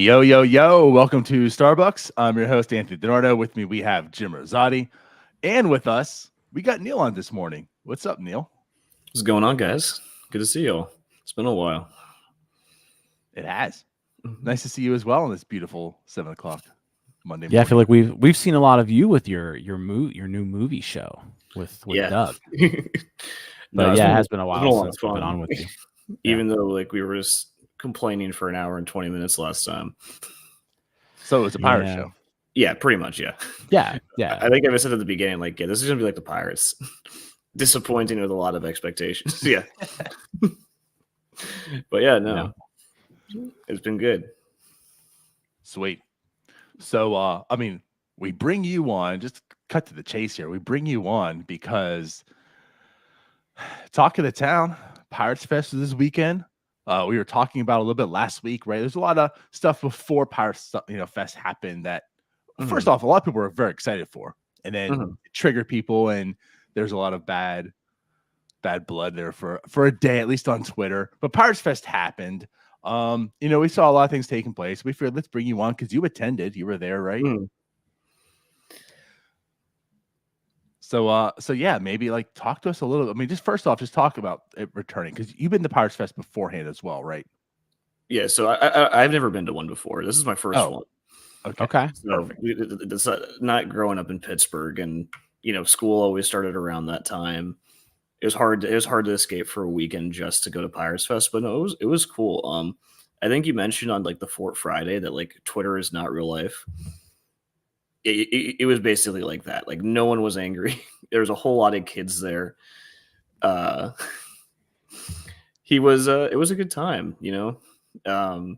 Yo, yo, yo. Welcome to Starbucs. I'm your host, Anthony DiNardo. With me, we have Jim Rosati. And with us, we got Neil on this morning. What's up, Neil? What's going on, guys? Good to see you all. It's been a while. It has. Nice to see you as well on this beautiful 7 o'clock Monday morning. Yeah, I feel like we've seen a lot of you with your new movie show with Doug. No, it has been a while since we've fun. been on with you. Even though we were just complaining for an hour and 20 minutes last time. So it was a pirate show. Yeah, pretty much, yeah. Yeah. I think I said at the beginning, this is gonna be like the Pirates. Disappointing with a lot of expectations. Yeah. But yeah, it's been good. Sweet. So we bring you on, just cut to the chase here. We bring you on because talk of the town, PiratesFest is this weekend. We were talking about a little bit last week, right? There's a lot of stuff before Pirates, Fest happened that, first off, a lot of people were very excited for, and then it triggered people, and there's a lot of bad blood there for a day, at least on Twitter. But PiratesFest happened. We saw a lot of things taking place. We figured let's bring you on because you attended. You were there, right? So yeah, maybe talk to us a little. I mean, just first off, just talk about it returning because you've been to PiratesFest beforehand as well, right? Yeah. So I've never been to one before. This is my first one. Okay. So it's not growing up in Pittsburgh, and school always started around that time. It was hard to escape for a weekend just to go to PiratesFest, but no, it was cool. I think you mentioned on the Fort Friday that Twitter is not real life. It was basically like that. No one was angry. There was a whole lot of kids there. It was a good time, I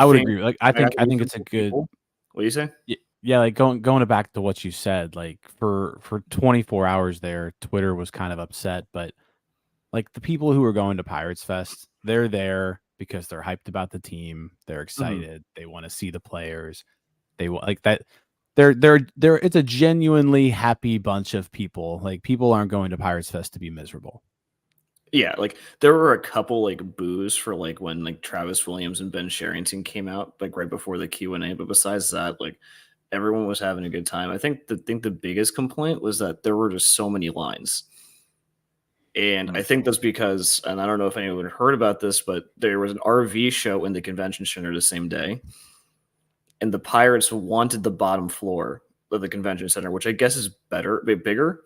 would agree. I think it's a good. What do you say? Yeah, going back to what you said, for 24 hours there, Twitter was kind of upset, but the people who are going to PiratesFest, they're there because they're hyped about the team, they're excited, they want to see the players, they like that. They're it's a genuinely happy bunch of people. People aren't going to PiratesFest to be miserable. Yeah, there were a couple boos for when Travis Williams and Ben Sherrington came out right before the Q&A, but besides that, everyone was having a good time. I think the biggest complaint was that there were just so many lines. And I think that's because, and I don't know if anyone heard about this, but there was an RV show in the convention center the same day. And the Pirates wanted the bottom floor of the convention center, which I guess is bigger.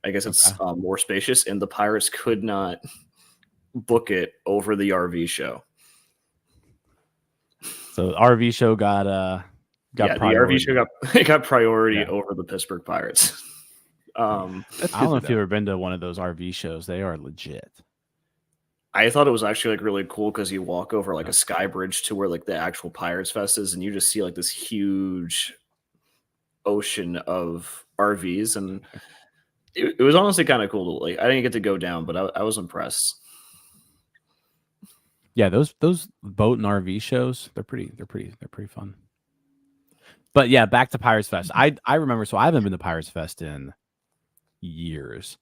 I guess it's more spacious. And the Pirates could not book it over the RV show. So the RV show got priority. The RV show got priority over the Pittsburgh Pirates. I don't know if you've ever been to one of those RV shows. They are legit. I thought it was actually really cool because you walk over a sky bridge to where the actual Pirates Fest is, and you just see this huge ocean of RVs, and it was honestly kind of cool. I didn't get to go down, but I was impressed. Yeah, those boat and RV shows, they're pretty fun. But yeah, back to PiratesFest. I remember, so I haven't been to PiratesFest in years.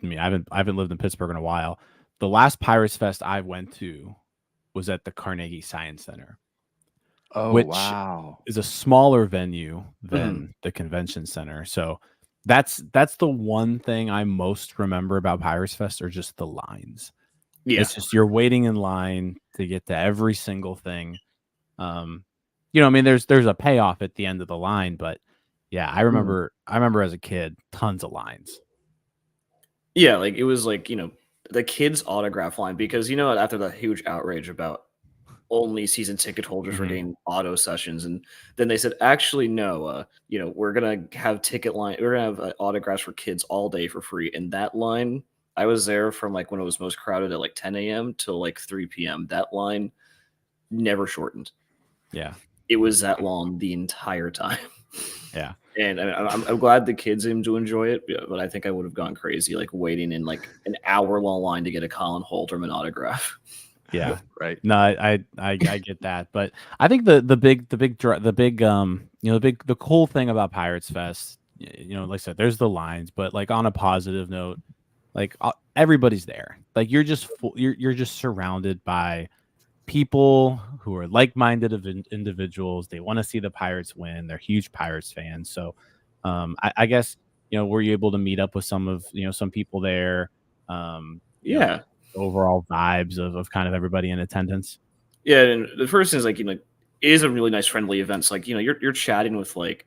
I haven't lived in Pittsburgh in a while. The last PiratesFest I went to was at the Carnegie Science Center. Which is a smaller venue than the convention center. So that's the one thing I most remember about PiratesFest are just the lines. Yeah. It's just you're waiting in line to get to every single thing. There's a payoff at the end of the line, but yeah, I remember as a kid, tons of lines. Yeah, it was the kids' autograph line, because after the huge outrage about only season ticket holders were getting auto sessions, and then they said, actually no, we're gonna have we're gonna have autographs for kids all day for free. And that line, I was there from when it was most crowded at 10 a.m. till 3 p.m. That line never shortened. Yeah, it was that long the entire time. Yeah. And I'm glad the kids seem to enjoy it, but I think I would have gone crazy waiting in an hour-long line to get a Colin Holderman autograph. Yeah, right. No, I get that, but I think the cool thing about PiratesFest, like I said, there's the lines, but on a positive note, everybody's there. You're just surrounded by people who are like-minded individuals. They want to see the Pirates win. They're huge Pirates fans. So I guess, were you able to meet up with some people there? Yeah. Overall vibes of kind of everybody in attendance. Yeah, and the first thing is like, it is a really nice friendly event. It's like, you're chatting with like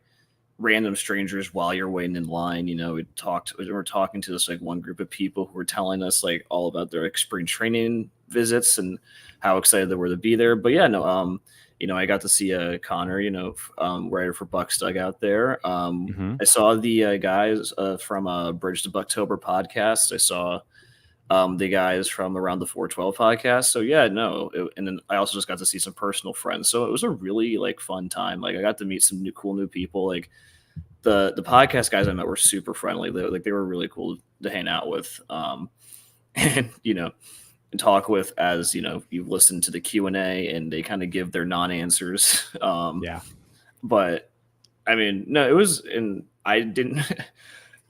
random strangers while you're waiting in line. We were talking to this like one group of people who were telling us like all about their like spring training visits and how excited they were to be there. But yeah, no, I got to see Connor, writer for Buck's Dugout there. I saw the guys from Bridge to Bucktober podcast. I saw the guys from Around the 412 podcast. So yeah, no, and then I also just got to see some personal friends. So it was a really like fun time. Like I got to meet some cool new people. Like the podcast guys I met were super friendly. They were really cool to hang out with, and and talk with as you listen to the Q&A and they kind of give their non-answers. Yeah, but I mean, no, it was, and I didn't.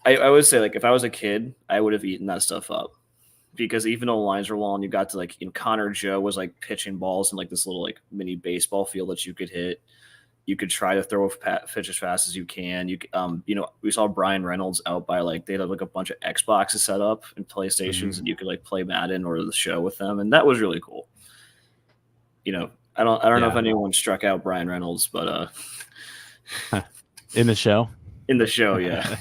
I would say like if I was a kid, I would have eaten that stuff up. Because even though the lines were long, you got to like Connor Joe was like pitching balls in like this little like mini baseball field that you could hit. You could try to throw a pitch as fast as you can. We saw Brian Reynolds out by like they had like a bunch of Xboxes set up and PlayStations, and you could like play Madden or the show with them, and that was really cool. I don't know if anyone struck out Brian Reynolds, but in the show, yeah.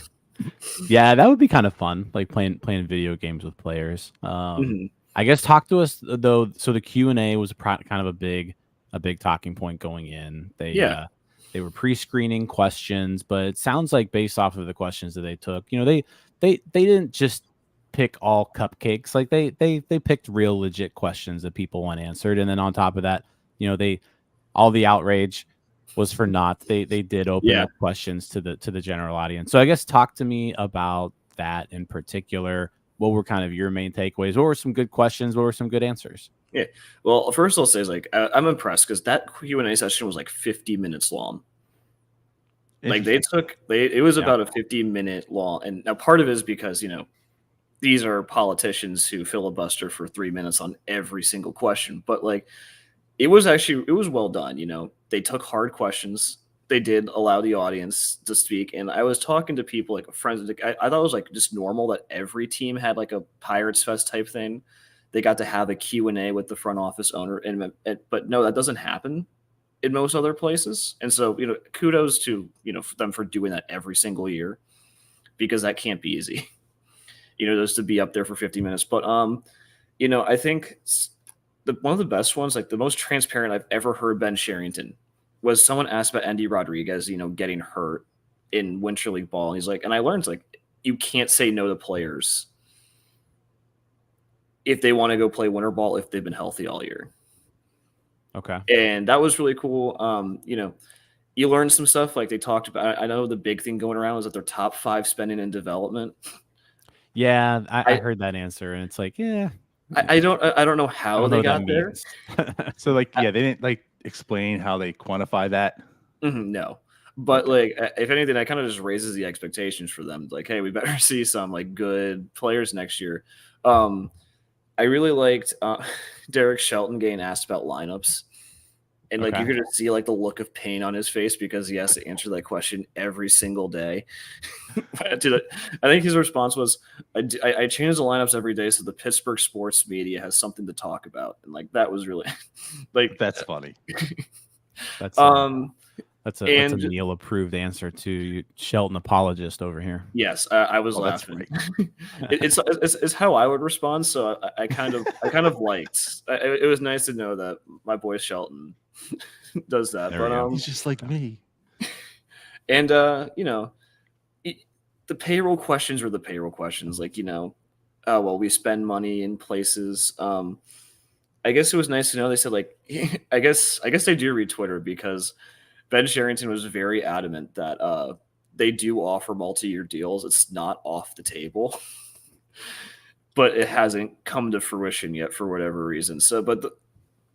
Yeah, that would be kind of fun, like playing video games with players. I guess talk to us though. So the Q&A was kind of a big talking point going in. They were pre-screening questions, but it sounds like based off of the questions that they took, they didn't just pick all cupcakes. Like they picked real legit questions that people want answered, and then on top of that, all the outrage was for naught. They did open up questions to the general audience. So I guess talk to me about that in particular. What were kind of your main takeaways? What were some good questions? What were some good answers? Yeah. Well, first I'll say is like I'm impressed because that Q&A session was like 50 minutes long. Like it was about a 15-minute long, and now part of it is because these are politicians who filibuster for 3 minutes on every single question, but like it was well done. They took hard questions. They did allow the audience to speak. And I was talking to people like friends. I thought it was like just normal that every team had like a Pirates Fest type thing. They got to have a Q&A with the front office owner. But no, that doesn't happen in most other places. And so, kudos to, them for doing that every single year, because that can't be easy, just to be up there for 50 minutes. But, I think one of the best ones, like the most transparent I've ever heard Ben Sherrington, was someone asked about Andy Rodriguez, getting hurt in Winter League ball. And he's like, and I learned like you can't say no to players if they want to go play winter ball if they've been healthy all year. Okay. And that was really cool. You learned some stuff like they talked about. I know the big thing going around is that their top 5 spending in development. Yeah, I heard that answer, and it's like, yeah. I don't know how they got there. So like, they didn't like explain how they quantify that. No, but like, if anything, that kind of just raises the expectations for them. Like, hey, we better see some like good players next year. I really liked Derek Shelton getting asked about lineups, and like you're gonna see like the look of pain on his face because he has to answer that question every single day. Dude, I think his response was, I change the lineups every day so the Pittsburgh sports media has something to talk about. And like that was really like that's funny. That's a Neil approved answer to Shelton apologist over here. Yes, I was laughing. Right. it's how I would respond. So I kind of liked. It was nice to know that my boy Shelton does that. But he's just like me. And the payroll questions were the payroll questions. Like oh well, we spend money in places. I guess it was nice to know. They said like, I guess they do read Twitter because Ben Sherrington was very adamant that they do offer multi-year deals. It's not off the table, but it hasn't come to fruition yet for whatever reason. So, but the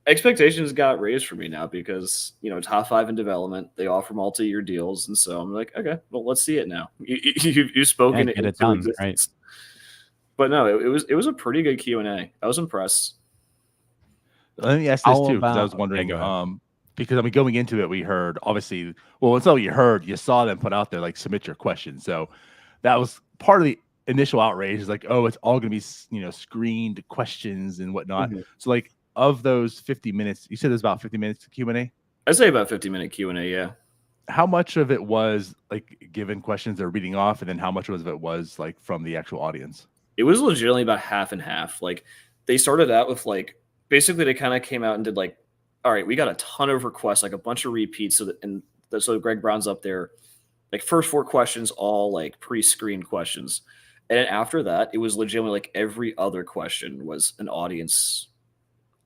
expectations got raised for me now because, top 5 in development, they offer multi-year deals. And so I'm like, okay, well, let's see it now. You've spoken it into existence. Right? But no, it was a pretty good Q&A. I was impressed. Let me ask this too, because I was wondering, because I mean, going into it, we heard obviously, well, it's not what you heard, you saw them put out there like submit your questions. So that was part of the initial outrage. Is like, oh, it's all going to be screened questions and whatnot. Mm-hmm. So like, of those 50 minutes, you said there's about 50 minutes to Q&A. I'd say about 50-minute Q&A. Yeah. How much of it was like given questions they're reading off, and then how much of it was like from the actual audience? It was legitimately about half and half. Like they started out with like basically they kind of came out and did like, all right, we got a ton of requests, like a bunch of repeats. So Greg Brown's up there, like first 4 questions, all like pre-screened questions. And then after that, it was legitimately like every other question was an audience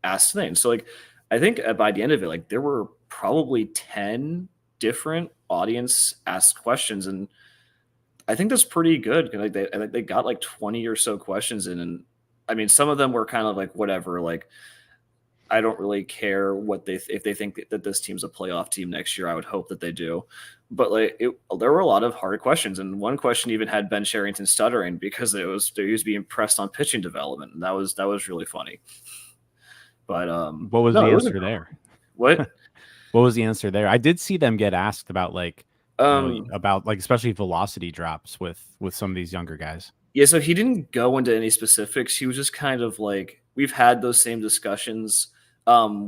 asked thing. So like, I think by the end of it, like there were probably 10 different audience asked questions. And I think that's pretty good. Like they got like 20 or so questions in. And I mean, some of them were kind of like, whatever, like, I don't really care if they think that this team's a playoff team next year. I would hope that they do, but like there were a lot of hard questions, and one question even had Ben Sherrington stuttering because he was being pressed on pitching development, and that was really funny. But what was the answer there? What? What was the answer there? I did see them get asked about like about like especially velocity drops with some of these younger guys. Yeah, so he didn't go into any specifics. He was just kind of like, we've had those same discussions.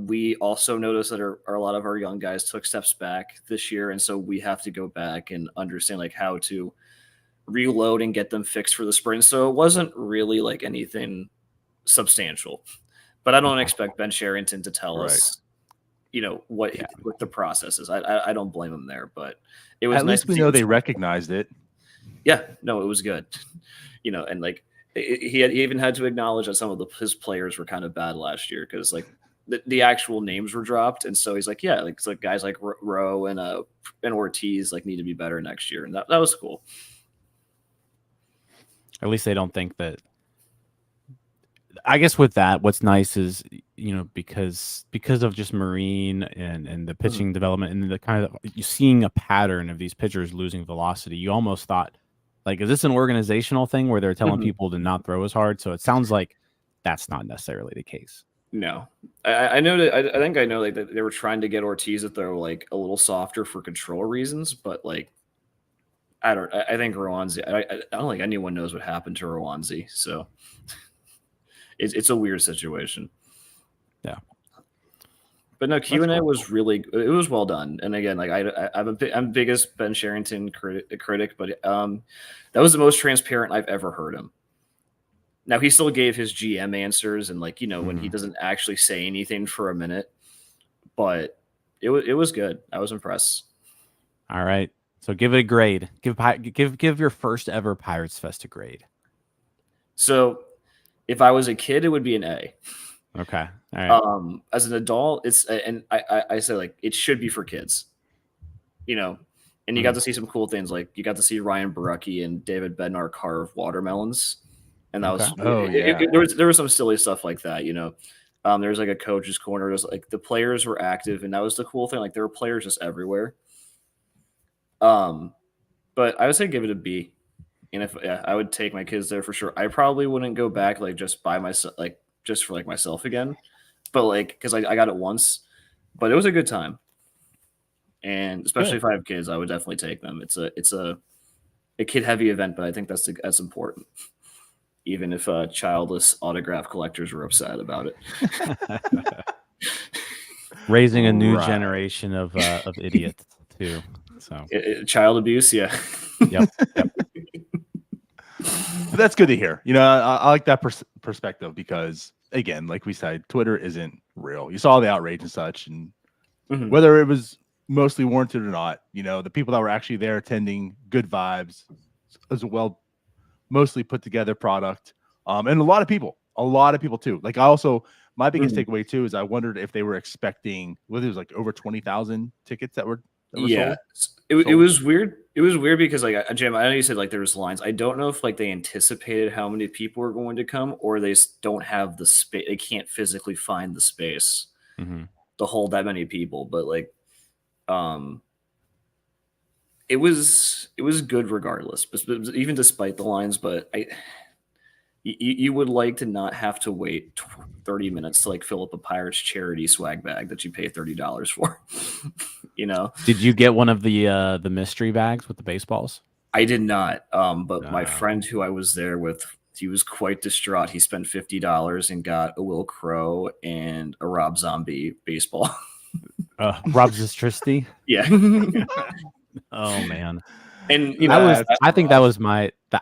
We also noticed that a lot of our young guys took steps back this year, and so we have to go back and understand like how to reload and get them fixed for the spring. So it wasn't really like anything substantial, but I don't expect Ben Sherrington to tell us, what the process is. I don't blame him there, but it was at least we know they recognized it. Yeah, no, it was good. And like he even had to acknowledge that some of his players were kind of bad last year because like the actual names were dropped, and so he's like, yeah, like it's like guys like Rowe and Ortiz like need to be better next year, and that was cool. At least they don't think that. I guess with that, what's nice is because of just Marine and the pitching development and the kind of you seeing a pattern of these pitchers losing velocity, you almost thought like, is this an organizational thing where they're telling people to not throw as hard? So it sounds like that's not necessarily the case. No, I know that I think I know like that they were trying to get Ortiz to throw like a little softer for control reasons, but like I think Rowanzi, I don't think anyone knows what happened to Rowanzi, so it's a weird situation. Yeah, but no, Q&A was it was well done, and again, like I'm biggest Ben Sherrington critic, but that was the most transparent I've ever heard him. Now, he still gave his GM answers and, like, when he doesn't actually say anything for a minute. But it was good. I was impressed. All right. So give it a grade. Give your first ever Pirates Fest a grade. So if I was a kid, it would be an A. Okay. All right. As an adult, and I say, like, it should be for kids. And you got to see some cool things. Like, you got to see Ryan Barucki and David Bednar carve watermelons. And that was there was some silly stuff like that, there was like a coach's corner, just like the players were active, and that was the cool thing. Like there were players just everywhere. But I would say give it a B. And if I would take my kids there for sure. I probably wouldn't go back like just by myself, like just for like myself again. But like because I got it once, but it was a good time. And especially if I have kids, I would definitely take them. It's a kid heavy event, but I think that's important. Even if childless autograph collectors were upset about it. Raising a new generation of idiots too. So child abuse, yeah. Yep. But that's good to hear. I like that perspective because, again, like we said, Twitter isn't real. You saw the outrage and such, and whether it was mostly warranted or not, the people that were actually there attending, good vibes as well. Mostly put together product, and a lot of people too. Like my biggest takeaway too is I wondered if they were expecting whether it was like over 20,000 tickets that were sold. It was weird. It was weird because like Jim, I know you said like there was lines. I don't know if like they anticipated how many people were going to come, or they don't have the space. They can't physically find the space to hold that many people. But like, it was good regardless, even despite the lines. But you would like to not have to wait 30 minutes to like fill up a Pirates charity swag bag that you pay $30 for. You know, did you get one of the mystery bags with the baseballs? I did not. But my friend who I was there with, he was quite distraught. He spent $50 and got a Will Crow and a Rob Zombie baseball. Rob Zistristy? Yeah. Oh man. And I think that was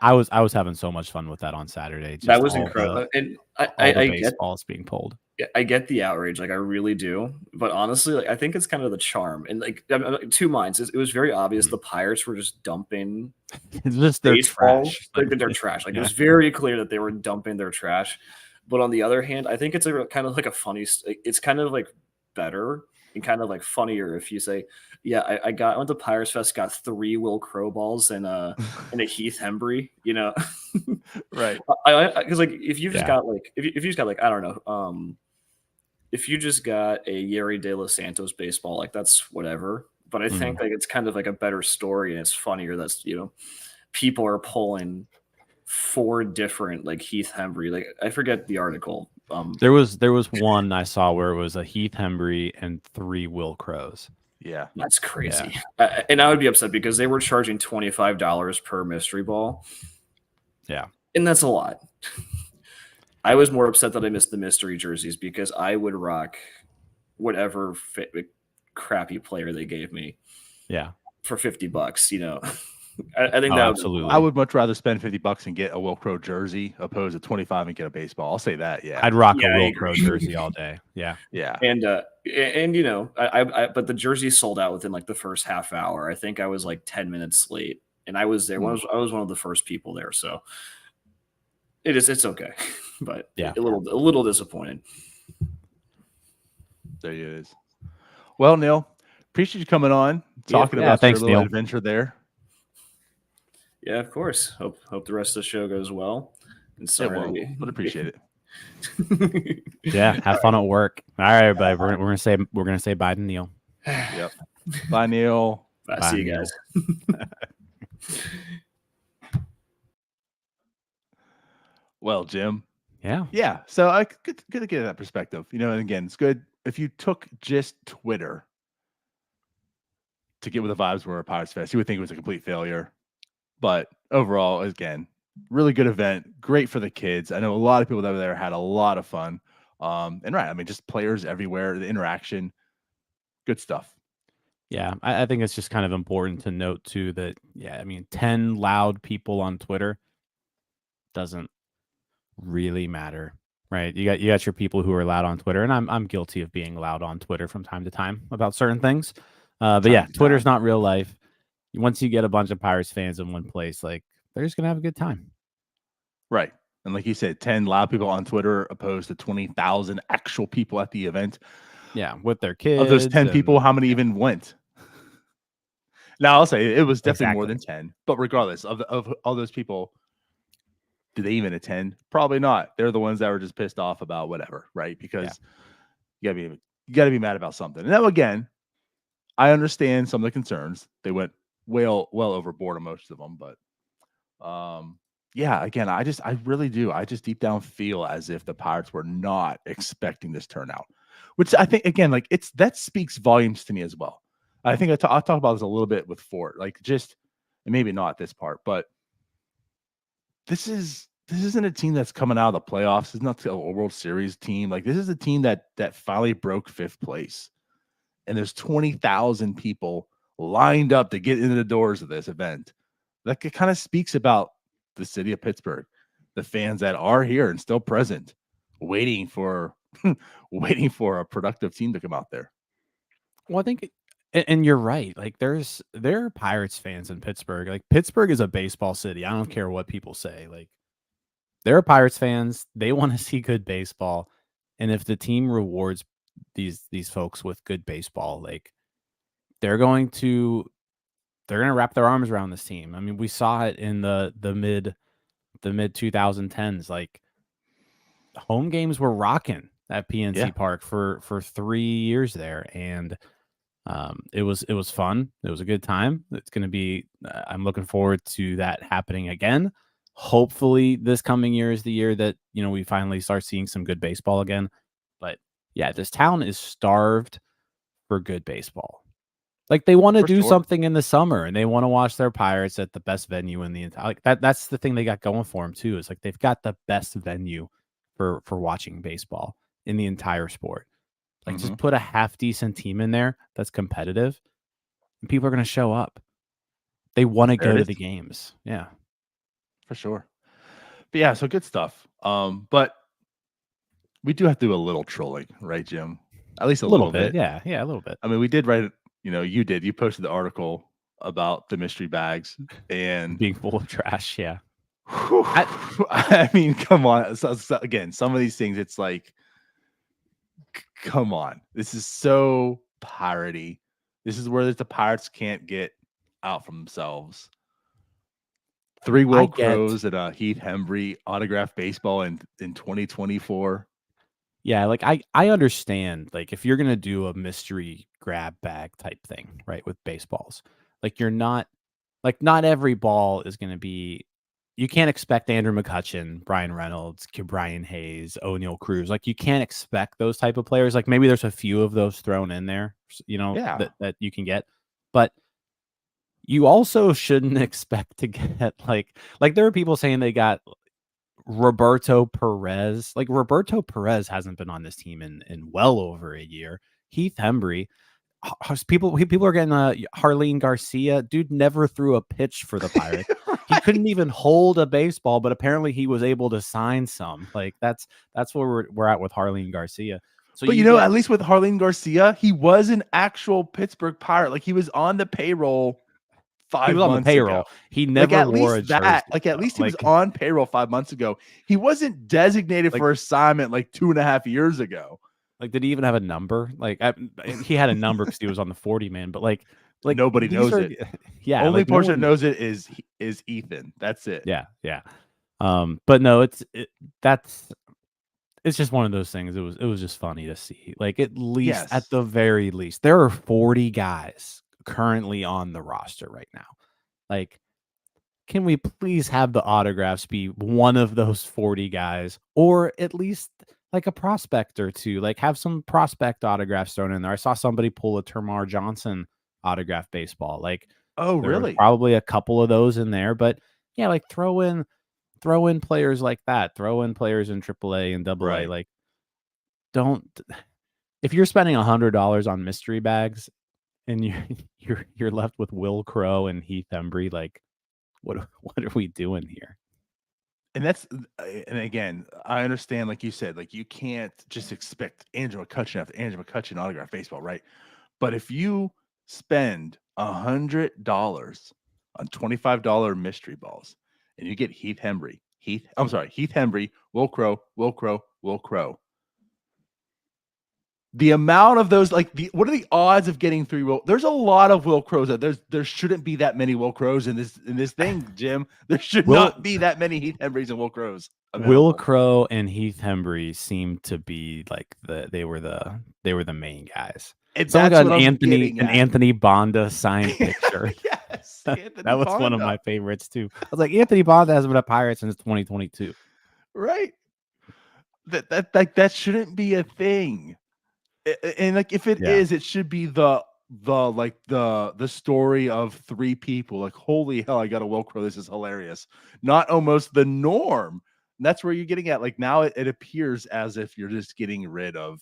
I was having so much fun with that on Saturday. That was incredible. And I baseballs being pulled. I get the outrage, like I really do. But honestly, like I think it's kind of the charm. And like I'm two minds. It was very obvious the Pirates were just dumping it's just their trash. Like their trash. Like it was very clear that they were dumping their trash. But on the other hand, I think it's kind of like a funny. It's kind of like better and kind of like funnier if you say, yeah, I went to PiratesFest, got 3 Will Crow balls and a Heath Hembry, you know, right? Because like if you just got like if you just got like I don't know, if you just got a Yeri De Los Santos baseball, like that's whatever. But I think like it's kind of like a better story and it's funnier. That's people are pulling 4 different like Heath Hembry. Like I forget the article. There was one I saw where it was a Heath Hembry and 3 Will Crows. Yeah, that's crazy. Yeah. And I would be upset because they were charging $25 per mystery ball. Yeah, and that's a lot. I was more upset that I missed the mystery jerseys because I would rock whatever crappy player they gave me. Yeah, for $50, you know. I think that absolutely. I would much rather spend $50 and get a Will Crow jersey opposed to 25 and get a baseball. I'll say that. Yeah, I'd rock a Will Crow jersey all day. Yeah, yeah. And you know, but the jersey sold out within like the first half hour. I think I was like 10 minutes late, and I was there. I was one of the first people there, so it's okay. But yeah, a little disappointed. There it is. Well, Neil, appreciate you coming on, talking about your little adventure there. Yeah, of course. Hope the rest of the show goes well. And sorry, would appreciate it. Yeah, have fun at work. All right, everybody. We're gonna say bye to Neil. Yep. Bye, Neil. Bye, see you guys. Well, Jim. Yeah. So I good to get that perspective. You know, and again, it's good if you took just Twitter to get what the vibes were at PiratesFest, you would think it was a complete failure. But overall, again, really good event. Great for the kids. I know a lot of people that were there had a lot of fun. And right, I mean, just players everywhere, the interaction, good stuff. Yeah, I think it's just kind of important to note too that, I mean, 10 loud people on Twitter doesn't really matter, right? You got your people who are loud on Twitter, and I'm guilty of being loud on Twitter from time to time about certain things. But yeah, Twitter's not real life. Once you get a bunch of Pirates fans in one place, like they're just gonna have a good time, right? And like you said, 10 loud people on Twitter opposed to 20,000 actual people at the event. Yeah, with their kids. Of those 10 people, how many even went? Now I'll say it was definitely more than 10. But regardless of all those people, did they even attend? Probably not. They're the ones that were just pissed off about whatever, right? Because you gotta be mad about something. And now again, I understand some of the concerns. They went well overboard on most of them, but yeah, again, I really do. I just deep down feel as if the Pirates were not expecting this turnout, which I think again, like that speaks volumes to me as well. I think I'll talk about this a little bit with Fort, like just, and maybe not this part, but this isn't a team that's coming out of the playoffs. It's not a World Series team. Like this is a team that finally broke 5th place. And there's 20,000 people lined up to get into the doors of this event. That kind of speaks about the city of Pittsburgh, the fans that are here and still present, waiting for a productive team to come out there. Well, I think, and you're right. Like there are Pirates fans in Pittsburgh. Like Pittsburgh is a baseball city. I don't care what people say. Like there are Pirates fans. They want to see good baseball, and if the team rewards these folks with good baseball, like they're going to wrap their arms around this team. I mean, we saw it in the mid 2010s. Like home games were rocking at PNC Park for 3 years there, and it was fun. It was a good time. It's going to be. I'm looking forward to that happening again. hopefully this coming year is the year that, we finally start seeing some good baseball again. But yeah, this town is starved for good baseball. Like, they want to do something in the summer, and they want to watch their Pirates at the best venue in the entire, like, that's the thing they got going for them too, is like they've got the best venue for watching baseball in the entire sport. Like, just put a half decent team in there that's competitive, and people are going to show up. They want to go to the games. Yeah. For sure. But yeah, so good stuff. But we do have to do a little trolling, right, Jim? At least a little bit. Yeah, a little bit. I mean, we did write, you posted the article about the mystery bags and being full of trash. Yeah. I mean, come on. So, again, some of these things, it's like, come on. This is so piratey. This is where the Pirates can't get out from themselves. 3 Will Crows and a Heath Hembry autographed baseball in 2024. Yeah, like I understand, like, if you're gonna do a mystery grab bag type thing, right, with baseballs, like, not every ball is gonna be. You can't expect Andrew McCutchen, Brian Reynolds, Brian Hayes, O'Neal Cruz. Like, you can't expect those type of players. Like, maybe there's a few of those thrown in there, that you can get, but you also shouldn't expect to get like there are people saying they got Roberto Perez. Like, Roberto Perez hasn't been on this team in well over a year. Heath Hembry. People are getting Harleen Garcia. Dude never threw a pitch for the Pirates. Right. He couldn't even hold a baseball, but apparently he was able to sign some. Like, that's where we're at with Harleen Garcia. So, but at least with Harleen Garcia, he was an actual Pittsburgh Pirate. Like, he was on the payroll 5 months ago. He never wore a jersey. At least he was on payroll 5 months ago. He wasn't designated for assignment like 2.5 years ago. Like, did he even have a number? Like, he had a number because he was on the 40-man, but like nobody knows it. Yeah, only person that knows it is Ethan. That's it. Yeah. But no, it's just one of those things. It was just funny to see. Like, at the very least, there are 40 guys currently on the roster right now. Like, can we please have the autographs be one of those 40 guys, or at least like a prospect or two? Like, have some prospect autographs thrown in there. I saw somebody pull a Termar Johnson autograph baseball. Like, oh, really? Probably a couple of those in there, but yeah, like, throw in players like that. Throw in players in AAA and AA. Right. Like, if you're spending $100 on mystery bags and you're left with Will Crow and Heath Hembry, like, what are we doing here? And again, I understand, like you said, like, you can't just expect Andrew McCutchen after Andrew McCutchen autograph baseball, right? But if you spend $100 on $25 mystery balls and you get Heath Hembry, Will Crow. The amount of those, like, what are the odds of getting 3 Will? There's a lot of Will Crows. There shouldn't be that many Will Crows in this thing, Jim. There should not be that many Heath Hembrys and Will Crows available. Will Crow and Heath Hembry seem to be like they were the main guys. Someone got an Anthony Bonda signed picture. Yes, that was one of my favorites too. I was like, Anthony Bonda hasn't been a Pirate since 2022. Right. That shouldn't be a thing. And like, if it is, it should be the story of 3 people. Like, holy hell, I got a Will Crow. This is hilarious. Not almost the norm. And that's where you're getting at. Like, now it appears as if you're just getting rid of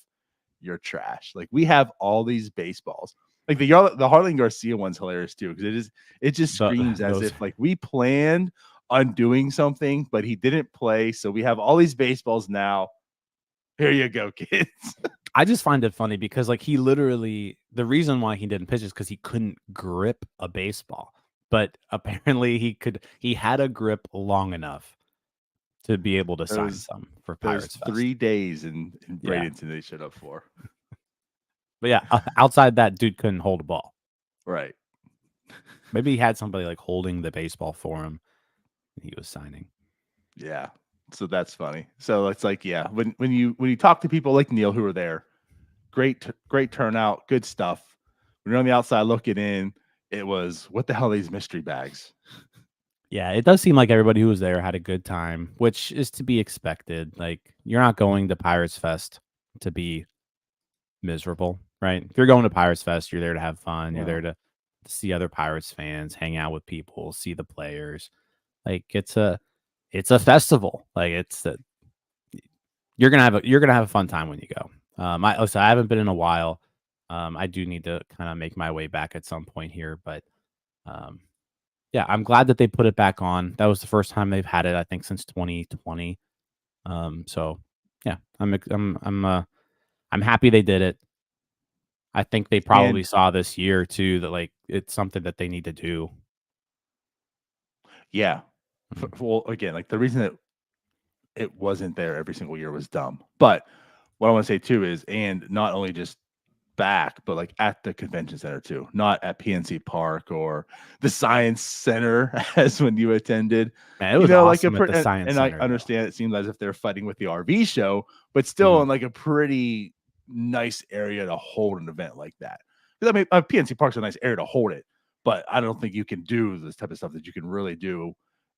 your trash. Like, we have all these baseballs. Like, the Harleen Garcia one's hilarious too, because it just screams as if like we planned on doing something, but he didn't play. So we have all these baseballs now. Here you go, kids. I just find it funny because, like, he literally, the reason why he didn't pitch is because he couldn't grip a baseball, but apparently he had a grip long enough to be able to sign some for Pirates Fest. 3 days in Bradenton they showed up for. But yeah, outside that, dude couldn't hold a ball. Right. Maybe he had somebody like holding the baseball for him and he was signing. Yeah. So that's funny. So it's like, yeah, when you talk to people like Neil who are there, great turnout, good stuff. When you're on the outside looking in, it was, what the hell are these mystery bags? Yeah, it does seem like everybody who was there had a good time, which is to be expected. Like, you're not going to Pirates Fest to be miserable, right? If you're going to Pirates Fest, you're there to have fun. You're there to see other Pirates fans, hang out with people, see the players. Like, it's a festival. Like, you're gonna have a fun time when you go. I haven't been in a while. I do need to kind of make my way back at some point here, but um, yeah, I'm glad that they put it back on. That was the first time they've had it, I think, since 2020. So yeah, I'm happy they did it. I think they probably And saw this year too that like it's something that they need to do. yeah, Mhm. well, again, like the reason that it wasn't there every single year was dumb. But what I want to say too is, and not only just back, but like at the convention center too, not at PNC Park or the Science Center as when you attended. Man, it was Like awesome at the Science and I Center though. understand it seems as if they're fighting with the RV show, but still Mhm. in like a pretty nice area to hold an event like that. Because I mean, PNC Park's a nice area to hold it, but I don't think you can do this type of stuff that you can really do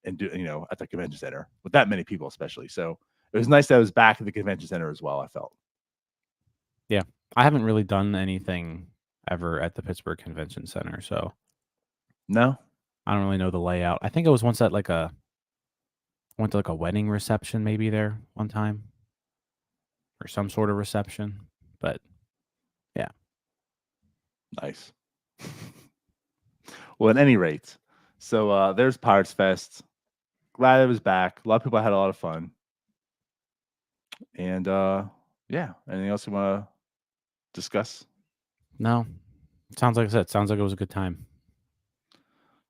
and do at the convention center with that many people, especially. So it was nice that it was back at the convention center as well. I felt. Yeah, I haven't really done anything ever at the Pittsburgh Convention Center, so No, I don't really know the layout. I think it was once at like a went to like a wedding reception maybe there one time or some sort of reception, but yeah. nice. Well, at any rate, so there's Pirates Fest. Glad it was back. A lot of people had a lot of fun. And yeah, anything else you want to discuss? No, sounds like I said, sounds like it was a good time.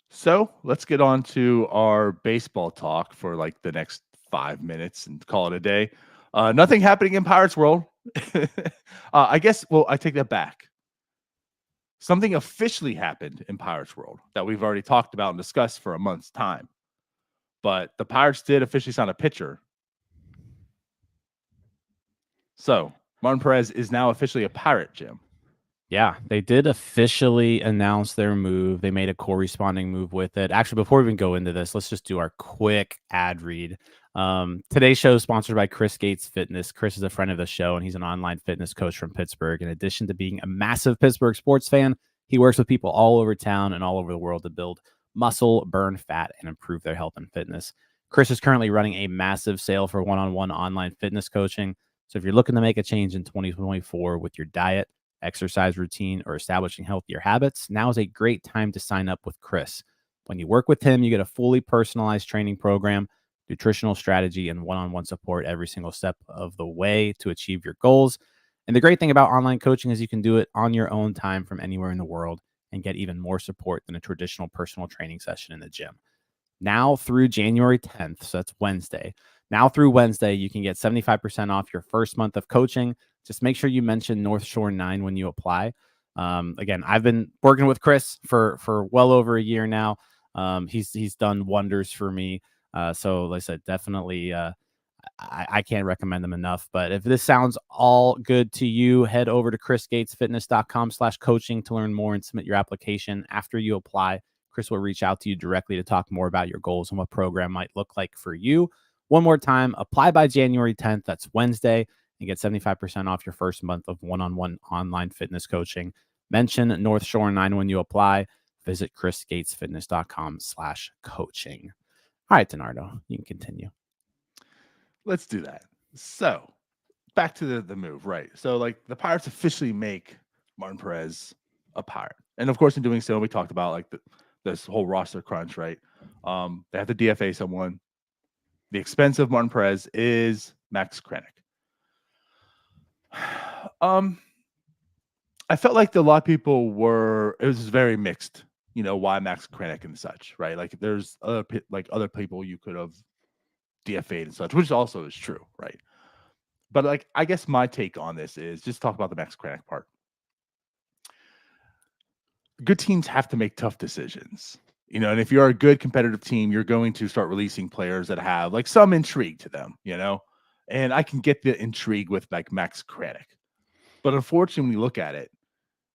So let's get on to our baseball talk for like the next 5 minutes and call it a day. Nothing happening in Pirates World. I guess, well, I take that back. Something officially happened in Pirates World that we've already talked about and discussed for a month's time. But the Pirates did officially sign a pitcher. So Martin Perez is now officially a Pirate, Jim. Yeah, they did officially announce their move. They made a corresponding move with it. Actually, before we even go into this, let's just do our quick ad read. Today's show is sponsored by Chris Gates Fitness. Chris is a friend of the show, and he's an online fitness coach from Pittsburgh. In addition to being a massive Pittsburgh sports fan, he works with people all over town and all over the world to build muscle, burn fat, and improve their health and fitness. Chris is currently running a massive sale for one-on-one online fitness coaching. So if you're looking to make a change in 2024 with your diet, exercise routine, or establishing healthier habits, now is a great time to sign up with Chris. When you work with him, you get a fully personalized training program, nutritional strategy, and one on one support every single step of the way to achieve your goals. And the great thing about online coaching is you can do it on your own time from anywhere in the world and get even more support than a traditional personal training session in the gym. Now through January 10th, so that's Wednesday. Now through Wednesday, you can get 75% off your first month of coaching. Just make sure you mention North Shore 9 when you apply. Again, I've been working with Chris for well over a year now. He's done wonders for me. So like I said, definitely I can't recommend them enough. But if this sounds all good to you, head over to chrisgatesfitness.com/coaching to learn more and submit your application. After you apply, Chris will reach out to you directly to talk more about your goals and what program might look like for you. One more time, apply by January 10th. That's Wednesday, and get 75% off your first month of one-on-one online fitness coaching. Mention North Shore 9 when you apply. Visit chrisgatesfitness.com/coaching. All right, Donardo, you can continue. Let's do that. So back to the move, right? So like the Pirates officially make Martin Perez a Pirate, and of course in doing so, we talked about like this whole roster crunch, right? They have to DFA someone. The expense of Martin Perez is Max Krennic. I felt like a lot of people were. It was very mixed. Why Max Krennic and such, right? Like there's other people you could have DFA'd and such, which also is true, right? But like, I guess my take on this is just talk about the Max Krennic part. Good teams have to make tough decisions, and if you're a good competitive team, you're going to start releasing players that have like some intrigue to them, and I can get the intrigue with like Max Krennic. But unfortunately, when you look at it,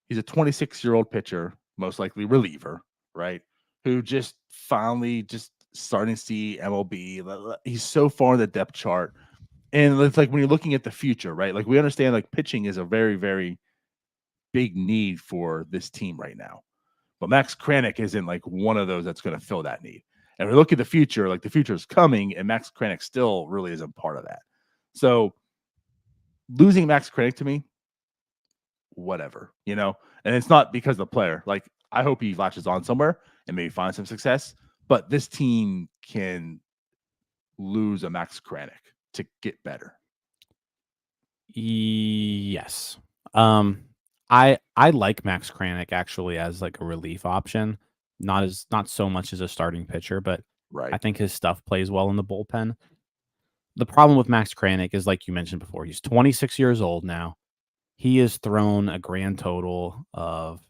he's a 26-year-old pitcher, most likely reliever, right? Who just finally just starting to see MLB. He's so far in the depth chart. And it's like when you're looking at the future, right? Like we understand like pitching is a very, very big need for this team right now. But Max Kranick isn't like one of those that's going to fill that need. And we look at the future, like the future is coming, and Max Kranick still really isn't part of that. So losing Max Kranick to me, whatever, you know? And it's not because of the player. Like, I hope he latches on somewhere and maybe find some success. But this team can lose a Max Kranick to get better. Yes. I like Max Kranick actually as like a relief option, not so much as a starting pitcher, but Right. I think his stuff plays well in the bullpen. The problem with Max Kranick is, like you mentioned before, he's 26 years old now. He has thrown a grand total of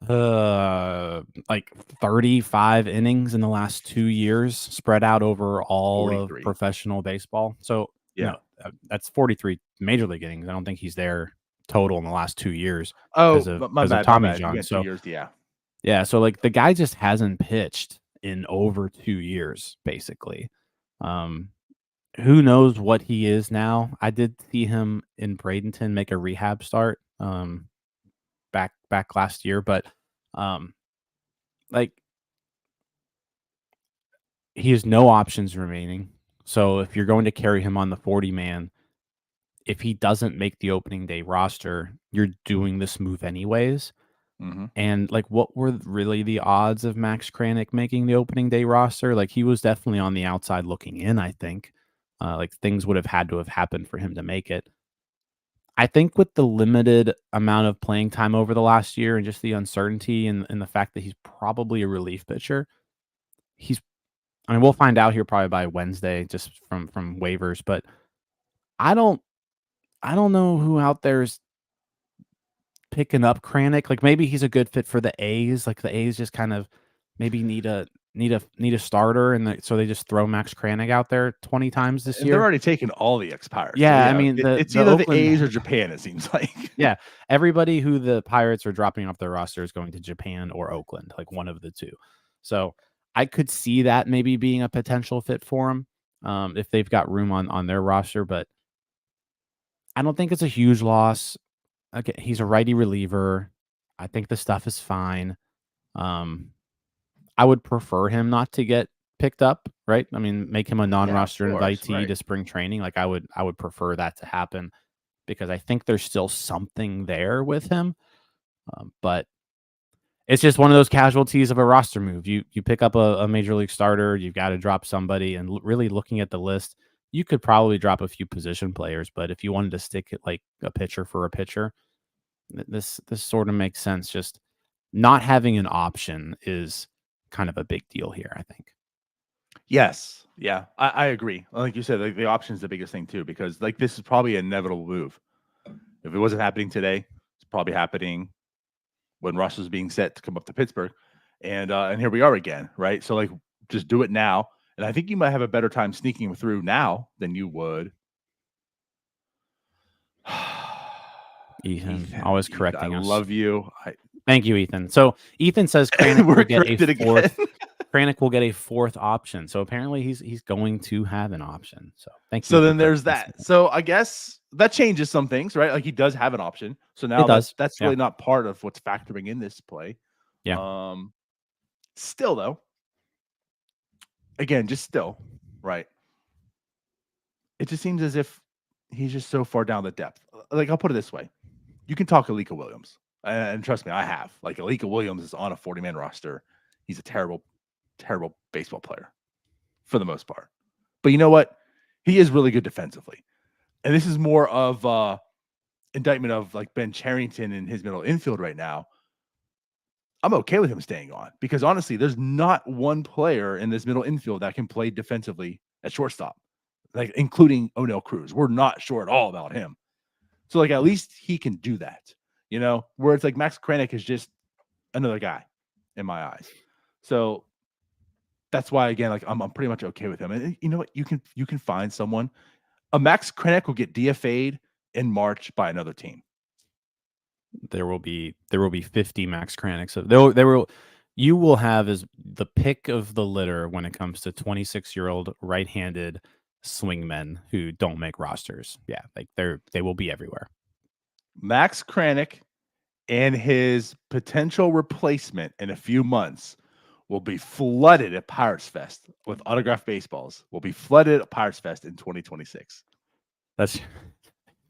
like 35 innings in the last 2 years, spread out over all 43. of professional baseball. So, Yeah. no, that's 43 major league innings. I don't think he's there total in the last 2 years Oh, because of my bad. Tommy John. Yeah, So, 2 years, yeah. yeah, so like the guy just hasn't pitched in over 2 years, basically. Who knows what he is now? I did see him in Bradenton make a rehab start back last year, but like he has no options remaining. So if you're going to carry him on the 40-man, if he doesn't make the opening day roster, you're doing this move anyways. Mm-hmm. And like, what were really the odds of Max Kranick making the opening day roster? Like, he was definitely on the outside looking in, I think. Like, things would have had to have happened for him to make it. I think with the limited amount of playing time over the last year and just the uncertainty and the fact that he's probably a relief pitcher, I mean, we'll find out here probably by Wednesday just from waivers, but I don't know who out there is picking up Kranick. Like, maybe he's a good fit for the A's. Like, the A's just kind of maybe need a starter, and so they just throw Max Kranick out there 20 times this And year. they're already taking all the expires. Yeah, so I mean, it's the either Oakland, the A's or Japan. It seems like. Yeah, everybody who the Pirates are dropping off their roster is going to Japan or Oakland, like one of the two. So I could see that maybe being a potential fit for him if they've got room on their roster, but I don't think it's a huge loss. Okay, he's a righty reliever. I think the stuff is fine. I would prefer him not to get picked up, right? I mean, make him a non-roster invitee to spring training. Like I would prefer that to happen because I think there's still something there with him. But it's just one of those casualties of a roster move. You pick up a major league starter, you've got to drop somebody, and really looking at the list, you could probably drop a few position players. But if you wanted to stick it like a pitcher for a pitcher, this sort of makes sense. Just not having an option is kind of a big deal here, I think. Yes. Yeah, I agree. Like you said, like the option is the biggest thing too, because like this is probably an inevitable move. If it wasn't happening today, it's probably happening when Russ was being set to come up to Pittsburgh. And here we are again, right? So like just do it now. And I think you might have a better time sneaking through now than you would. Ethan, always correcting us. I love you. Thank you, Ethan. So Ethan says Kranick will get a fourth. Kranick will get a fourth option. So apparently he's going to have an option. So thank you. So then there's that. So I guess that changes some things, right? Like he does have an option. So now that's really not part of what's factoring in this play. Yeah. Still though, again, just still, right? It just seems as if he's just so far down the depth. Like I'll put it this way. You can talk Alika Williams. And trust me, I have. Like Alika Williams is on a 40-man roster. He's a terrible, terrible baseball player for the most part. But you know what? He is really good defensively. And this is more of indictment of like Ben Cherington in his middle infield right now. I'm okay with him staying on because honestly, there's not one player in this middle infield that can play defensively at shortstop, like including O'Neill Cruz. We're not sure at all about him. So like at least he can do that, you know, where it's like Max Kranick is just another guy in my eyes. So that's why again, like I'm pretty much okay with him. And you know what? You can find someone. A Max Kranick will get DFA'd in March by another team. There will be 50 Max Kranicks. So there will You will have is the pick of the litter when it comes to 26-year-old right-handed swingmen who don't make rosters. Yeah, like they will be everywhere. Max Kranick and his potential replacement in a few months will be flooded at Pirates Fest with autographed baseballs. Will be flooded at Pirates Fest in 2026.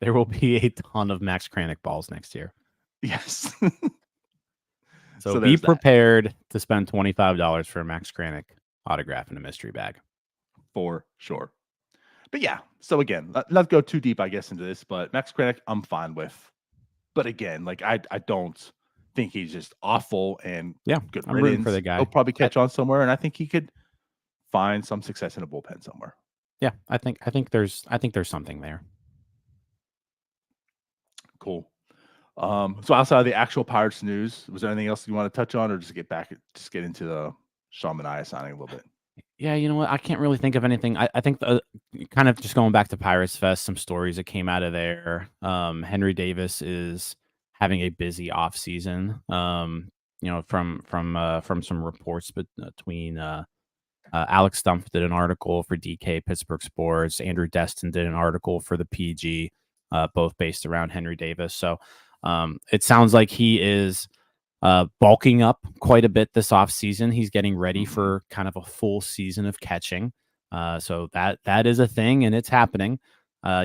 There will be a ton of Max Kranick balls next year. Yes. So be prepared to spend $25 for a Max Kranick autograph in a mystery bag. For sure. But yeah, so again, not go too deep, I guess, into this, but Max Kranick, I'm fine with. But again, like I don't think he's just awful and good I'm rooting for the guy. He'll probably catch on somewhere, and I think he could find some success in a bullpen somewhere. Yeah, I think there's something there. Cool. So outside of the actual Pirates news, was there anything else you want to touch on, or just get into the Sean Manaea signing a little bit? Yeah, you know what? I can't really think of anything. I think kind of just going back to Pirates Fest, some stories that came out of there. Henry Davis is having a busy off season. You know, from some reports between Alex Stumpf did an article for DK Pittsburgh Sports. Andrew Destin did an article for the PG, both based around Henry Davis. So it sounds like he is bulking up quite a bit this offseason. He's getting ready for kind of a full season of catching. So that is a thing, and it's happening.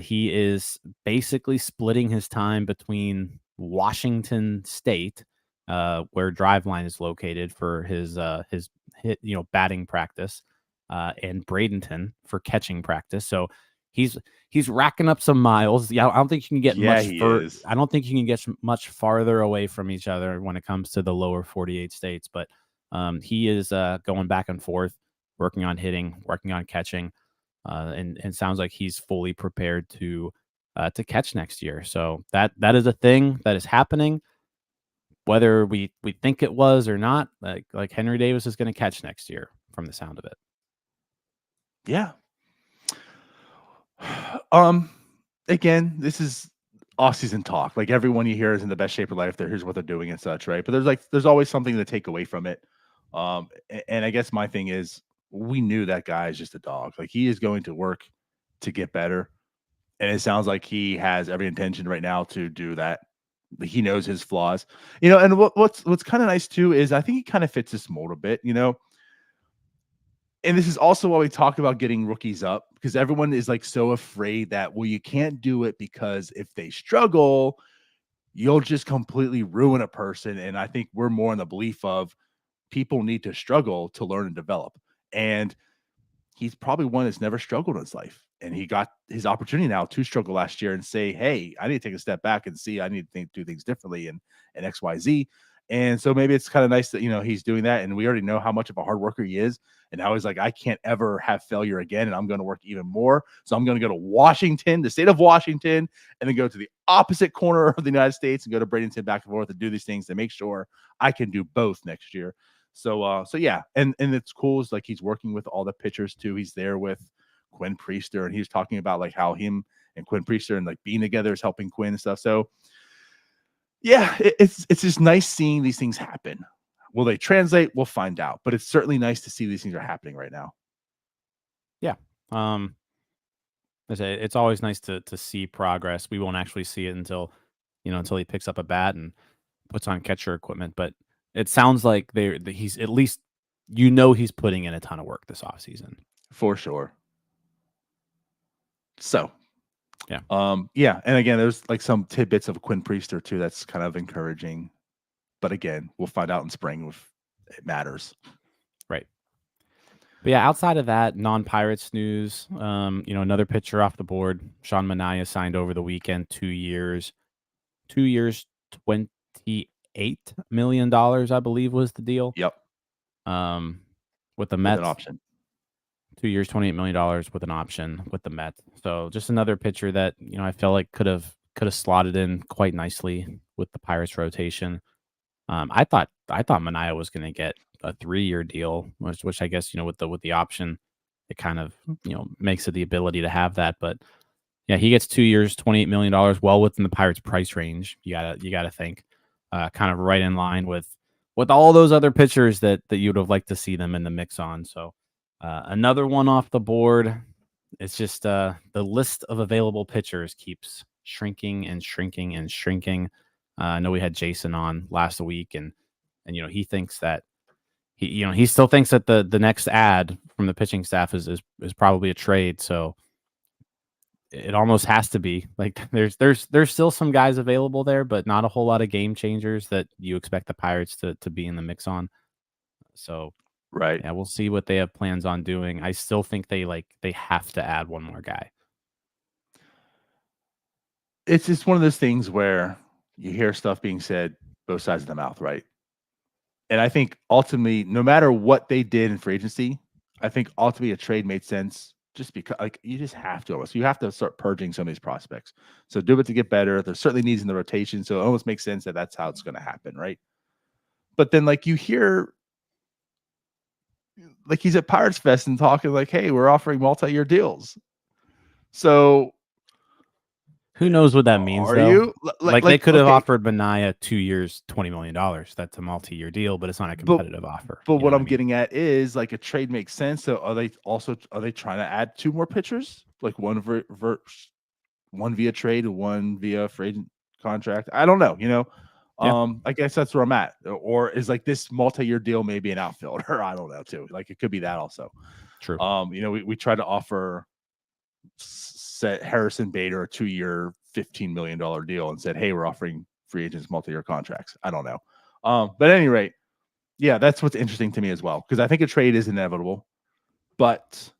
He is basically splitting his time between Washington State, where Driveline is located for his batting practice, and Bradenton for catching practice. So he's racking up some miles. Yeah, I don't think you can get I don't think you can get much farther away from each other when it comes to the lower 48 states. But he is going back and forth, working on hitting, working on catching, and sounds like he's fully prepared to catch next year. So that is a thing that is happening. Whether we think it was or not, like Henry Davis is going to catch next year from the sound of it. Yeah. Again, this is off-season talk. Like everyone you hear is in the best shape of life. Here's what they're doing and such, right? But there's always something to take away from it. And I guess my thing is, we knew that guy is just a dog. Like he is going to work to get better, and it sounds like he has every intention right now to do that. He knows his flaws, and what's kind of nice too is I think he kind of fits this mold a bit, and this is also why we talk about getting rookies up, because everyone is like so afraid that, well, you can't do it because if they struggle, you'll just completely ruin a person. And I think we're more in the belief of people need to struggle to learn and develop. And he's probably one that's never struggled in his life. And he got his opportunity now to struggle last year and say, hey, I need to take a step back and see, I need to do things differently and XYZ. And so maybe it's kind of nice that, he's doing that. And we already know how much of a hard worker he is. And now he's like, I can't ever have failure again. And I'm going to work even more. So I'm going to go to Washington, the state of Washington, and then go to the opposite corner of the United States and go to Bradenton back and forth and do these things to make sure I can do both next year. So yeah. And it's cool. It's like he's working with all the pitchers too. He's there with Quinn Priester, and he was talking about like how him and Quinn Priester and like being together is helping Quinn and stuff. So yeah, it's just nice seeing these things happen. Will they translate? We'll find out. But it's certainly nice to see these things are happening right now. Yeah. It's always nice to see progress. We won't actually see it until he picks up a bat and puts on catcher equipment. But it sounds like he's at least he's putting in a ton of work this offseason. For sure. So yeah. Yeah. And again, there's like some tidbits of Quinn Priester too that's kind of encouraging. But again, we'll find out in spring if it matters. Right. But yeah, outside of that, non-Pirates news, another pitcher off the board. Sean Manaea signed over the weekend, 2 years, $28 million, I believe was the deal. Yep. With the Mets. With an option. 2 years, $28 million with an option with the Mets. So just another pitcher that, I feel like could have slotted in quite nicely with the Pirates rotation. I thought Manaea was going to get a 3-year deal, which I guess, with the option, it kind of, makes it the ability to have that. But yeah, he gets 2 years, $28 million, well within the Pirates price range. You gotta think, kind of right in line with with all those other pitchers that you would have liked to see them in the mix on. So another one off the board. It's just the list of available pitchers keeps shrinking and shrinking and shrinking. I know we had Jason on last week, and he thinks that he still thinks that the next ad from the pitching staff is probably a trade. So it almost has to be. Like there's still some guys available there, but not a whole lot of game changers that you expect the Pirates to be in the mix on. So right, yeah, we'll see what they have plans on doing. I still think they have to add one more guy. It's just one of those things where you hear stuff being said both sides of the mouth, right? And I think ultimately, no matter what they did in free agency, I think ultimately a trade made sense just because, like, you just have to almost, you have to start purging some of these prospects. So do it to get better. There's certainly needs in the rotation. So it almost makes sense that that's how it's going to happen, right? But then, like, you hear, like, he's at Pirates Fest and talking like, hey, we're offering multi-year deals. So who knows what that means, are though? you like they could have offered Manaea 2 years, $20 million. That's a multi-year deal, but it's not a competitive offer. But what I'm getting at is, like, a trade makes sense. So are they trying to add 2 more pitchers, like one one via trade and one via free agent contract? I don't know. I guess that's where I'm at. Or is, like, this multi-year deal maybe an outfielder? I don't know too. Like, it could be that also. True. We tried to offer set Harrison Bader a 2-year, $15 million deal and said, hey, we're offering free agents multi-year contracts. I don't know. But at any rate, yeah, that's what's interesting to me as well, because I think a trade is inevitable. But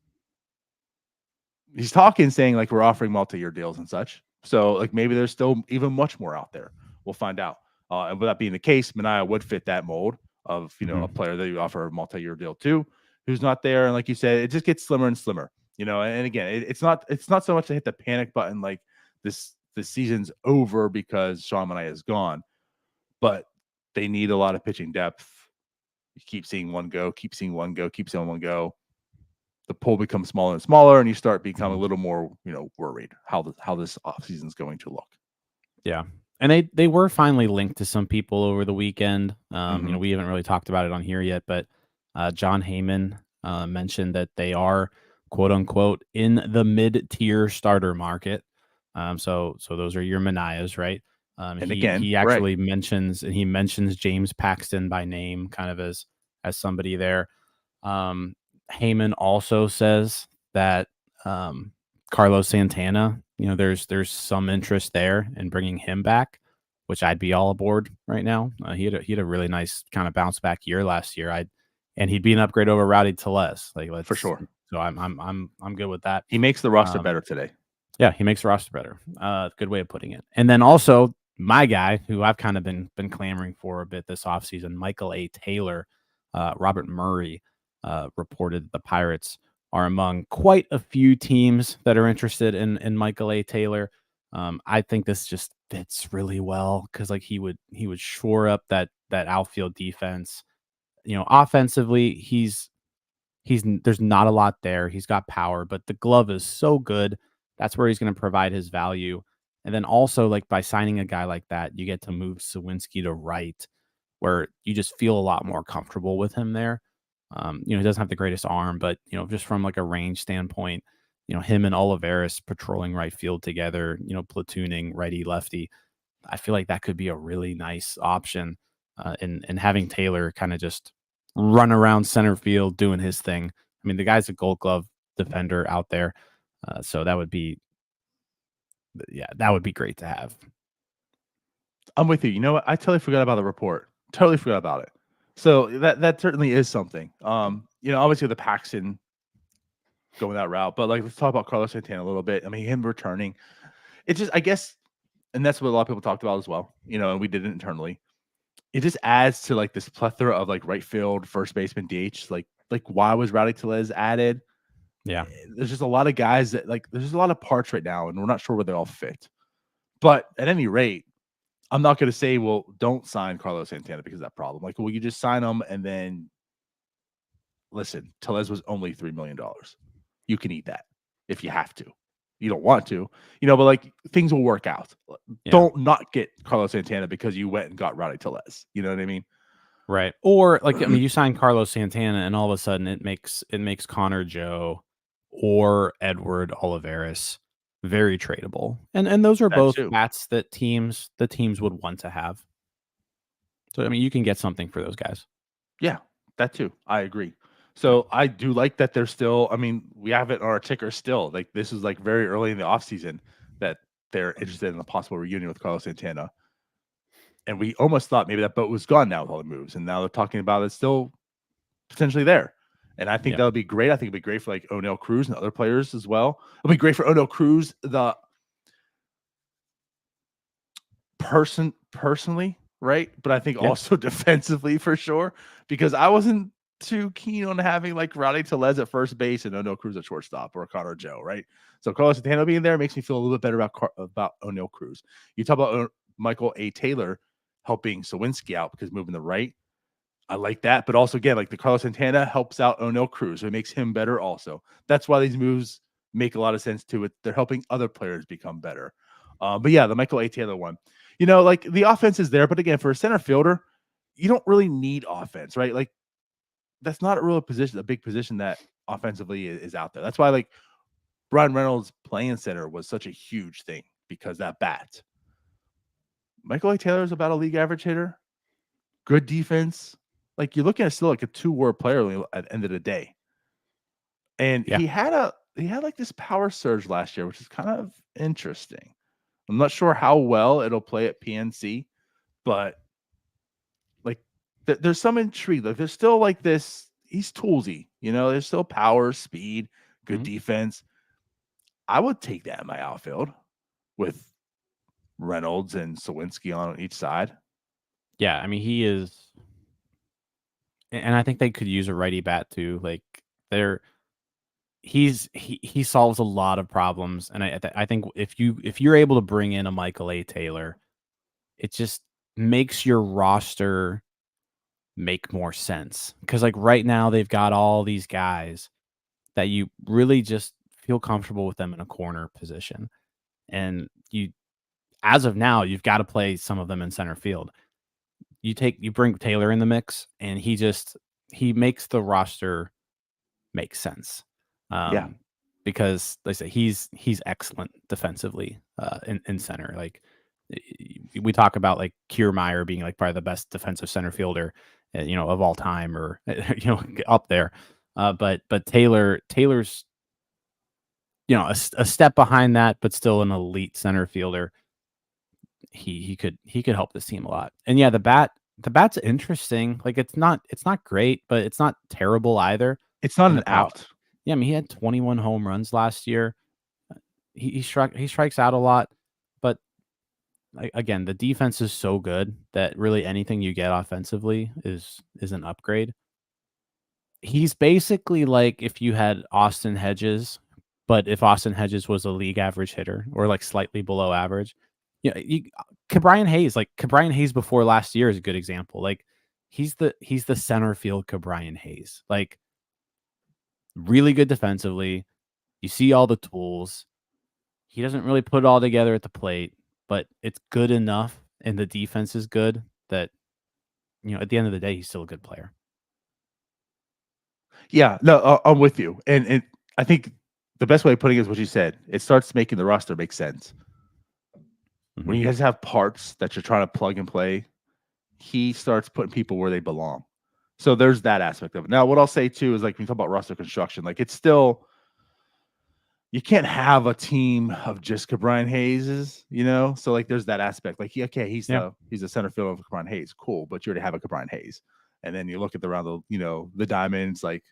he's talking, saying, like, we're offering multi-year deals and such. So, like, maybe there's still even much more out there. We'll find out. And with that being the case, Manaea would fit that mold of, a player that you offer a multi-year deal to, who's not there. And like you said, it just gets slimmer and slimmer. And again, it's not so much to hit the panic button like this season's over because Sean Manaea is gone, but they need a lot of pitching depth. You keep seeing one go, keep seeing one go, keep seeing one go. The pool becomes smaller and smaller, and you start becoming a little more, worried how this offseason is going to look. Yeah. And they were finally linked to some people over the weekend. We haven't really talked about it on here yet, but John Heyman mentioned that they are, quote unquote, in the mid-tier starter market. So those are your Manaeas, right? And again, he actually mentions James Paxton by name, kind of as somebody there. Heyman also says that Carlos Santana, there's some interest there in bringing him back, which I'd be all aboard right now. He had a really nice kind of bounce back year last year. And he'd be an upgrade over Rowdy Tellez, for sure. So I'm good with that. He makes the roster better today. Yeah, he makes the roster better. Good way of putting it. And then also my guy, who I've kind of been clamoring for a bit this offseason, Michael A. Taylor, Robert Murray, reported that the Pirates are among quite a few teams that are interested in Michael A. Taylor. I think this just fits really well because, like, he would shore up that outfield defense. Offensively, he's there's not a lot there. He's got power, but the glove is so good. That's where he's going to provide his value. And then also, like, by signing a guy like that, you get to move Sawinski to right, where you just feel a lot more comfortable with him there. He doesn't have the greatest arm, but, just from like a range standpoint, him and Olivares patrolling right field together, platooning righty lefty. I feel like that could be a really nice option. And having Taylor kind of just run around center field doing his thing. I mean, the guy's a Gold Glove defender out there. So that would be great to have. I'm with you. You know what? I totally forgot about the report. Totally forgot about it. So that certainly is something. Obviously the Paxton going that route, but, like, let's talk about Carlos Santana a little bit. I mean, him returning. It's just, I guess, and that's what a lot of people talked about as well. And we did it internally. It just adds to, like, this plethora of, like, right field, first baseman, DH. Like why was Rowdy Tellez added? Yeah, there's just a lot of guys that, like, there's a lot of parts right now, and we're not sure where they all fit. But at any rate, I'm not going to say, well, don't sign Carlos Santana because of that problem. Like, well, you just sign him, and then listen, Tellez was only $3 million. You can eat that if you have to. You don't want to, but, like, things will work out. Yeah. Don't not get Carlos Santana because you went and got Rowdy Tellez. You know what I mean? Right. Or like, I mean, you sign Carlos Santana and all of a sudden it makes Connor Joe or Edward Olivares very tradable. And those are That both too. bats that the teams would want to have. So I mean, you can get something for those guys. Yeah, that too. I agree. So I do like that they're still. I mean, we have it on our ticker still. Like this is like very early in the offseason that they're interested in a possible reunion with Carlos Santana. And we almost thought maybe that boat was gone now with all the moves, and now they're talking about it still potentially there. And I think Yeah. that would be great. I think it'd be great for like O'Neill Cruz and other players as well. It'll be great for O'Neill Cruz, the personally, right? But I think Yeah. also defensively for sure, because I wasn't too keen on having like Rowdy Tellez at first base and O'Neill Cruz at shortstop or Connor Joe, right? So Carlos Santana being there makes me feel a little bit better about O'Neill Cruz. You talk about Michael A. Taylor helping Sawinski out because moving the right. I like that, but also again, like the Carlos Santana helps out O'Neill Cruz, so it makes him better. Also, that's why these moves make a lot of sense to it. They're helping other players become better. But yeah, the Michael A. Taylor one, like the offense is there, but again, for a center fielder, you don't really need offense, right? Like that's not a real position, a big position that offensively is out there. That's why like Brian Reynolds playing center was such a huge thing because that bat. Michael A. Taylor is about a league average hitter, good defense. Like you're looking at still like a 2-WAR player at the end of the day. And Yeah. he had like this power surge last year, which is kind of interesting. I'm not sure how well it'll play at PNC, but like there's some intrigue. Like there's still like this. He's toolsy, There's still power, speed, good defense. I would take that in my outfield with Reynolds and Sawinski on each side. Yeah, I mean, he is, and I think they could use a righty bat too. Like he solves a lot of problems, and I think if you're able to bring in a Michael A. Taylor, it just makes your roster make more sense. Because like right now they've got all these guys that you really just feel comfortable with them in a corner position, and as of now you've got to play some of them in center field. You bring Taylor in the mix, and he makes the roster make sense. Yeah. Because like I say he's excellent defensively in center. Like we talk about like Kiermaier being like probably the best defensive center fielder, of all time, or up there. But Taylor's a step behind that, but still an elite center fielder. He could help this team a lot. And yeah, the bat's interesting. Like it's not great, but it's not terrible either. It's not In an the power. out. Yeah, I mean he had 21 home runs last year. He strikes out a lot, but again, the defense is so good that really anything you get offensively is an upgrade. He's basically like if you had Austin Hedges, but if Austin Hedges was a league average hitter or like slightly below average. Yeah, Cabrian Hayes before last year is a good example. Like he's the center field Cabrian Hayes. Like really good defensively. You see all the tools. He doesn't really put it all together at the plate, but it's good enough and the defense is good that at the end of the day he's still a good player. Yeah, no, I'm with you. And I think the best way of putting it is what you said. It starts making the roster make sense. Mm-hmm. When you guys have parts that you're trying to plug and play, he starts putting people where they belong. So there's that aspect of it. Now, what I'll say too is like when you talk about roster construction, like it's still you can't have a team of just Cabrian Hayes, So like there's that aspect. Like he's the center fielder of Cabrian Hayes. Cool, but you already have a Cabrian Hayes. And then you look at the diamonds, like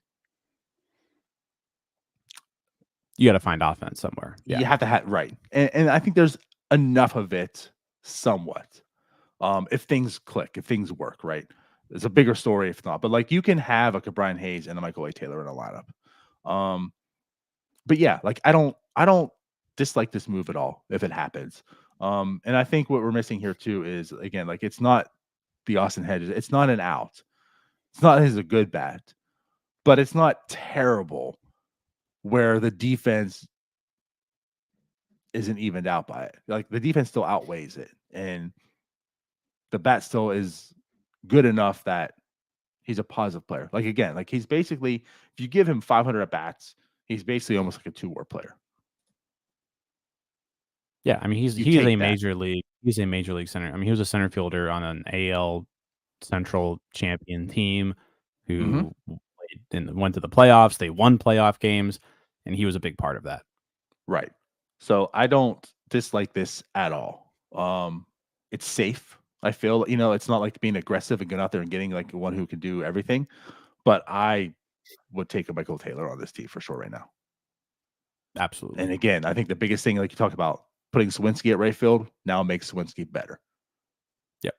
you got to find offense somewhere. You have to have right. And I think there's enough of it somewhat. If things click, if things work, right? It's a bigger story if not. But like you can have a Cabrian Hayes and a Michael A. Taylor in a lineup. But yeah, like I don't dislike this move at all if it happens. And I think what we're missing here too is again, like it's not the Austin Hedges, it's not an out. It's not his a good bat, but it's not terrible where the defense isn't evened out by it. Like the defense still outweighs it, and the bat still is good enough that He's a positive player. Like again, like he's basically, if you give him 500 at bats, he's basically almost like a 2-war player. Yeah, I mean he's a major league center. I mean he was a center fielder on an AL Central champion team who played and went to the playoffs. They won playoff games, and he was a big part of that. Right. So I don't dislike this at all. It's safe. I feel, it's not like being aggressive and going out there and getting like one who can do everything. But I would take a Michael Taylor on this team for sure right now. Absolutely. And again, I think the biggest thing, like you talked about, putting Sawinski at right field now makes Sawinski better. Yep.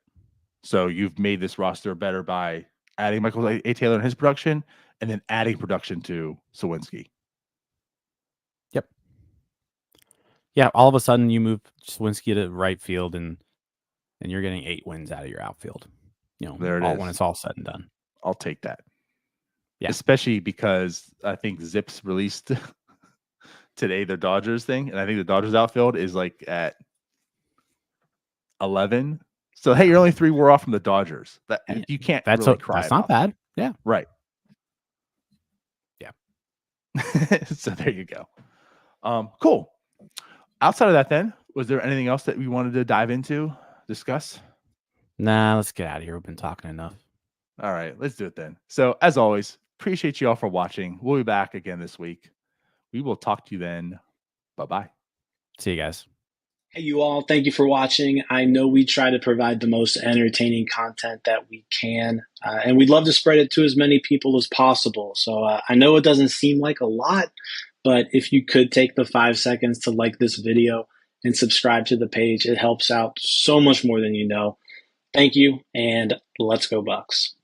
So you've made this roster better by adding Michael A. Taylor in his production and then adding production to Sawinski. Yep. Yeah, all of a sudden you move Sawinski to right field and you're getting 8 wins out of your outfield. There it is. When it's all said and done. I'll take that. Yeah. Especially because I think Zips released today the Dodgers thing, and I think the Dodgers outfield is like at 11. So hey, you're only 3 war off from the Dodgers. That you can't really cry. That's not bad. Yeah. Right. Yeah. So there you go. Cool. Outside of that, then, was there anything else that we wanted to dive into, discuss? Nah, let's get out of here. We've been talking enough. All right, let's do it then. So as always, appreciate you all for watching. We'll be back again this week. We will talk to you then. Bye-bye. See you guys. Hey, you all. Thank you for watching. I know we try to provide the most entertaining content that we can, and we'd love to spread it to as many people as possible. So I know it doesn't seem like a lot, but if you could take the 5 seconds to like this video and subscribe to the page, it helps out so much more than you know. Thank you, and let's go Bucks.